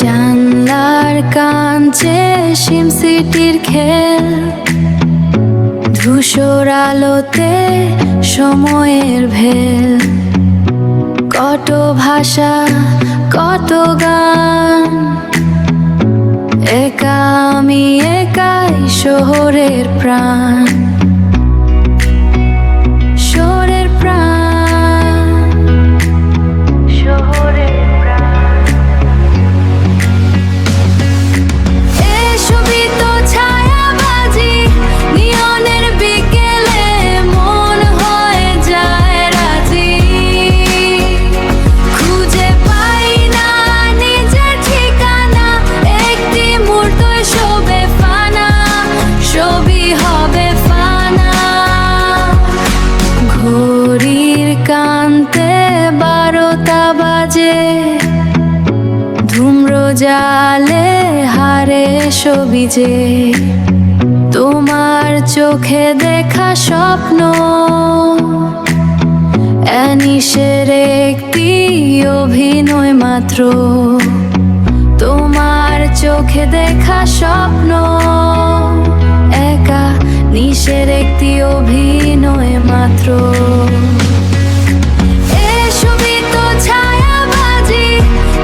জানলার কাঞ্চে সিম সিটির খেল, ধূসর আলোতে সময়ের ভেল। কত ভাষা কত গান, একা আমি একাই শহরের প্রাণ। শহরের প্রাণ, শহরের প্রাণ। এসবই তো ছায়াবাজি, নিয়নের বিকেলে মন হয়ে যায় রাজি। খুঁজে পাই না নিজের ঠিকানা, একটি মুহূর্তই শোবে ফানা, সবই হবে ফানা। ঘড়ির কান্তে 12টা বাজে, ধূম্র জালে হারে সবিজে। তোমার চোখে দেখা স্বপ্ন অ্যানিশের একটি অভিনয় মাত্র। তোমার চোখে দেখা স্বপ্ন একা নিশের একটি অভিনয় মাত্র। এসবই তো ছায়াবাজি,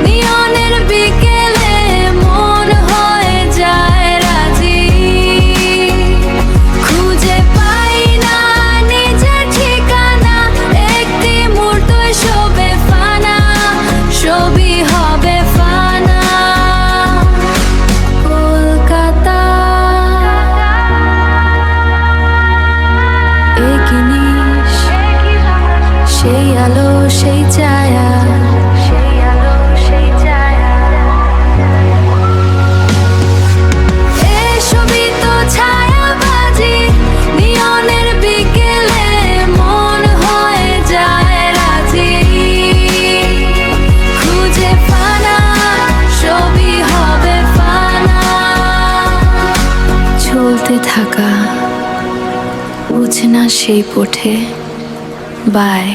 নিয়নের বিকেলে মন হয়ে যায় রাজি। খুঁজে পাই না নিজের ঠিকানা, একটি মুহূর্তই শোবে ফানা, সবই হবে ফানা। কলকাতা একই নিশ, সেই আলো সেই ছায়া, সেই আলো সেই ছায়া। এসবই তো ছায়াবাজি, নিয়নের বিকেলে মন হয়ে যায় রাজি। খুঁজে ফানা, সবই হবে ফানা। চলতে থাকা বুঝে না সেই পথে, বাই।